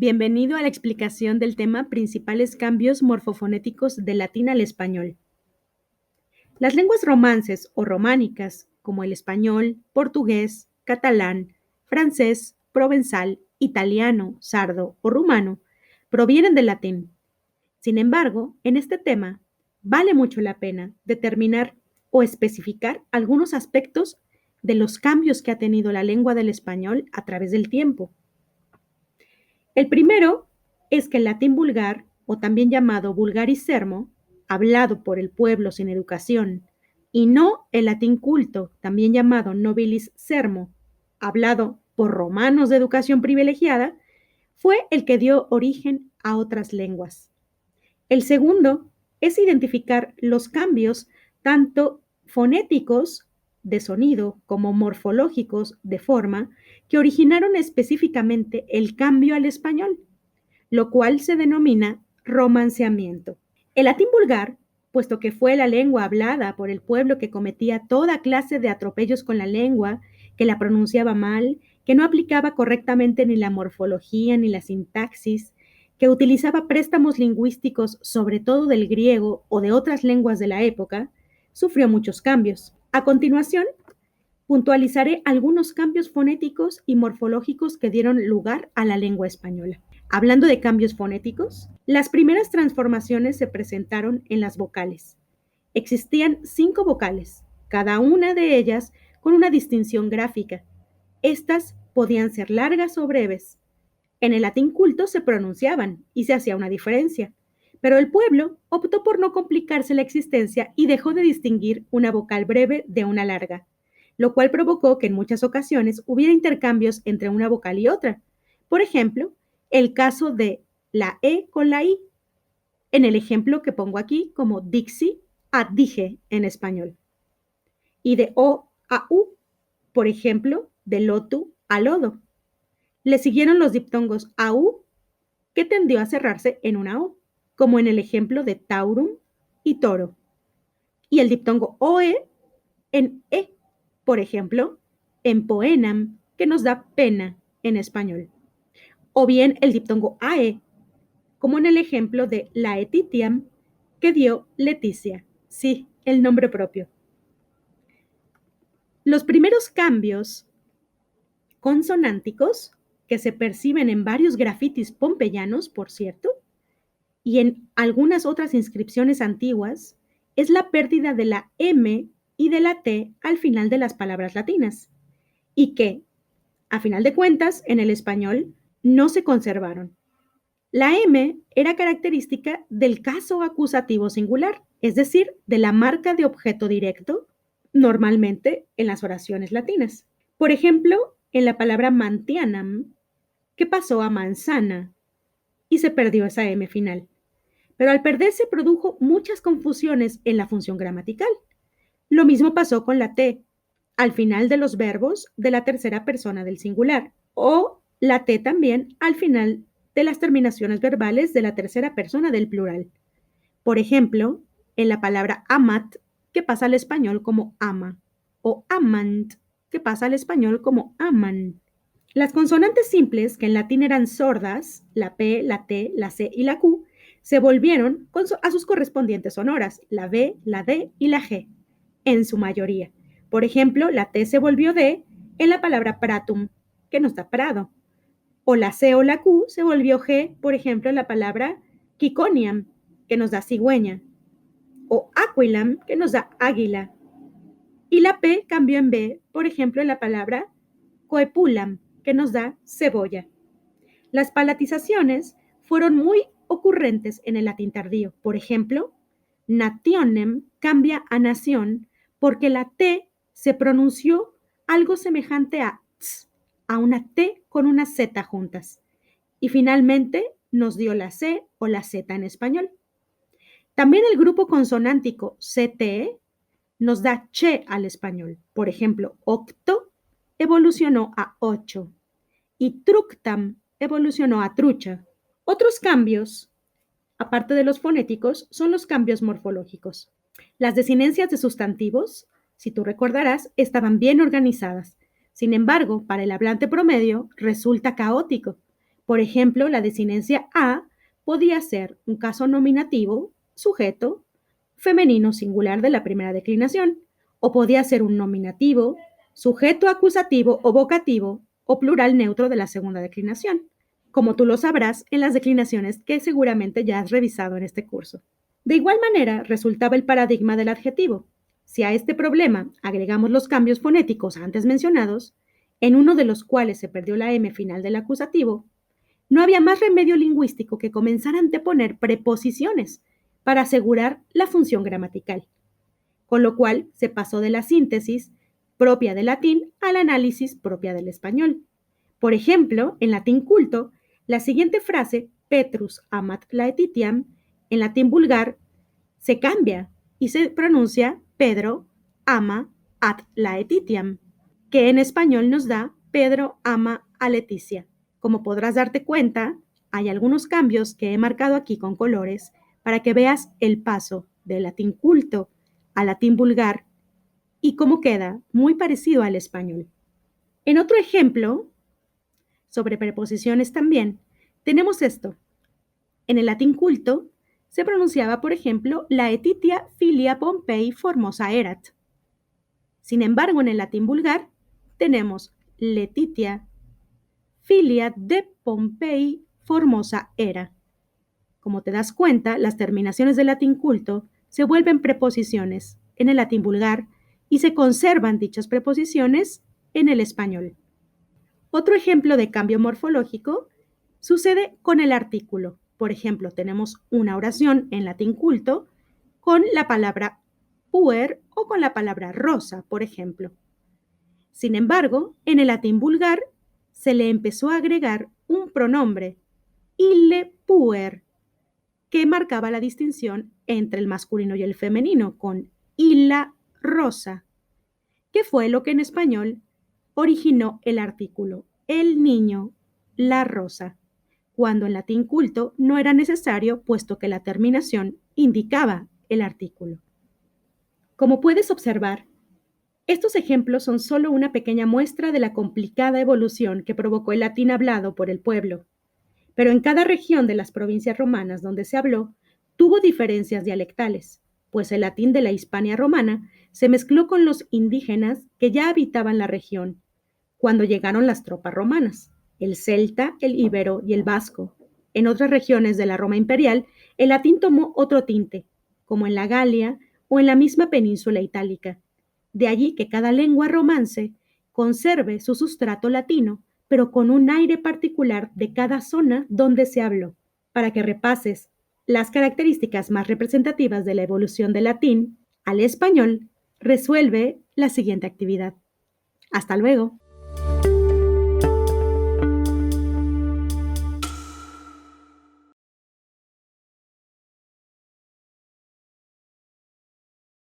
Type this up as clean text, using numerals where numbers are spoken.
Bienvenido a la explicación del tema Principales cambios morfofonéticos del latín al español. Las lenguas romances o románicas, como el español, portugués, catalán, francés, provenzal, italiano, sardo o rumano, provienen del latín. Sin embargo, en este tema, vale mucho la pena determinar o especificar algunos aspectos de los cambios que ha tenido la lengua del español a través del tiempo. El primero es que el latín vulgar, o también llamado vulgaris sermo, hablado por el pueblo sin educación, y no el latín culto, también llamado nobilis sermo, hablado por romanos de educación privilegiada, fue el que dio origen a otras lenguas. El segundo es identificar los cambios tanto fonéticos de sonido como morfológicos de forma que originaron específicamente el cambio al español, lo cual se denomina romanceamiento. El latín vulgar, puesto que fue la lengua hablada por el pueblo que cometía toda clase de atropellos con la lengua, que la pronunciaba mal, que no aplicaba correctamente ni la morfología ni la sintaxis, que utilizaba préstamos lingüísticos sobre todo del griego o de otras lenguas de la época, sufrió muchos cambios. A continuación, puntualizaré algunos cambios fonéticos y morfológicos que dieron lugar a la lengua española. Hablando de cambios fonéticos, las primeras transformaciones se presentaron en las vocales. Existían 5 vocales, cada una de ellas con una distinción gráfica. Estas podían ser largas o breves. En el latín culto se pronunciaban y se hacía una diferencia, pero el pueblo optó por no complicarse la existencia y dejó de distinguir una vocal breve de una larga, lo cual provocó que en muchas ocasiones hubiera intercambios entre una vocal y otra. Por ejemplo, el caso de la E con la I, en el ejemplo que pongo aquí como dixi a dije en español, y de O a U, por ejemplo, de lotu a lodo. Le siguieron los diptongos AU, que tendió a cerrarse en una O, como en el ejemplo de taurum y toro, y el diptongo OE en E, por ejemplo, en poenam, que nos da pena en español, o bien el diptongo AE, como en el ejemplo de laetitiam, que dio Leticia, sí, el nombre propio. Los primeros cambios consonánticos que se perciben en varios grafitis pompeyanos, por cierto, y en algunas otras inscripciones antiguas, es la pérdida de la M y de la T al final de las palabras latinas, y que, a final de cuentas, en el español no se conservaron. La M era característica del caso acusativo singular, es decir, de la marca de objeto directo, normalmente en las oraciones latinas. Por ejemplo, en la palabra mantianam, que pasó a manzana y se perdió esa M final. Pero al perderse produjo muchas confusiones en la función gramatical. Lo mismo pasó con la T, al final de los verbos de la tercera persona del singular, o la T también al final de las terminaciones verbales de la tercera persona del plural. Por ejemplo, en la palabra amat, que pasa al español como ama, o amant, que pasa al español como aman. Las consonantes simples, que en latín eran sordas, la P, la T, la C y la Q, se volvieron a sus correspondientes sonoras, la B, la D y la G, en su mayoría. Por ejemplo, la T se volvió D en la palabra pratum, que nos da prado, o la C o la Q se volvió G, por ejemplo, en la palabra Kikoniam, que nos da cigüeña, o Aquilam, que nos da águila, y la P cambió en B, por ejemplo, en la palabra Coepulam, que nos da cebolla. Las palatizaciones fueron muy ocurrentes en el latín tardío. Por ejemplo, nationem cambia a nación porque la T se pronunció algo semejante a ts, a una T con una Z juntas. Y finalmente nos dio la C o la Z en español. También el grupo consonántico CTE nos da che al español. Por ejemplo, octo evolucionó a 8 y tructam evolucionó a trucha. Otros cambios, aparte de los fonéticos, son los cambios morfológicos. Las desinencias de sustantivos, si tú recordarás, estaban bien organizadas. Sin embargo, para el hablante promedio resulta caótico, Por ejemplo, la desinencia a podía ser un caso nominativo, sujeto, femenino singular de la primera declinación, o podía ser un nominativo, sujeto acusativo o vocativo, o plural neutro de la segunda declinación, como tú lo sabrás en las declinaciones que seguramente ya has revisado en este curso. De igual manera, resultaba el paradigma del adjetivo. Si a este problema agregamos los cambios fonéticos antes mencionados, en uno de los cuales se perdió la M final del acusativo, no había más remedio lingüístico que comenzar a anteponer preposiciones para asegurar la función gramatical, con lo cual se pasó de la síntesis propia del latín al análisis propia del español. Por ejemplo, en latín culto, la siguiente frase, Petrus amat laetitiam, en latín vulgar, se cambia y se pronuncia Pedro ama ad laetitiam, que en español nos da Pedro ama a Leticia. Como podrás darte cuenta, hay algunos cambios que he marcado aquí con colores para que veas el paso del latín culto al latín vulgar y cómo queda muy parecido al español. En otro ejemplo, sobre preposiciones también, tenemos esto. En el latín culto se pronunciaba, por ejemplo, laetitia filia Pompei formosa erat. Sin embargo, en el latín vulgar tenemos letitia filia de Pompei formosa era. Como te das cuenta, las terminaciones del latín culto se vuelven preposiciones en el latín vulgar y se conservan dichas preposiciones en el español. Otro ejemplo de cambio morfológico sucede con el artículo. Por ejemplo, tenemos una oración en latín culto con la palabra puer o con la palabra rosa, por ejemplo. Sin embargo, en el latín vulgar se le empezó a agregar un pronombre, ille puer, que marcaba la distinción entre el masculino y el femenino, con illa rosa, que fue lo que en español originó el artículo el niño, la rosa, cuando en latín culto no era necesario, puesto que la terminación indicaba el artículo. Como puedes observar, estos ejemplos son solo una pequeña muestra de la complicada evolución que provocó el latín hablado por el pueblo, pero en cada región de las provincias romanas donde se habló, tuvo diferencias dialectales, pues el latín de la Hispania romana se mezcló con los indígenas que ya habitaban la región cuando llegaron las tropas romanas, el celta, el íbero y el vasco. En otras regiones de la Roma imperial, el latín tomó otro tinte, como en la Galia o en la misma península itálica. De allí que cada lengua romance conserve su sustrato latino, pero con un aire particular de cada zona donde se habló. Para que repases las características más representativas de la evolución del latín al español, resuelve la siguiente actividad. Hasta luego.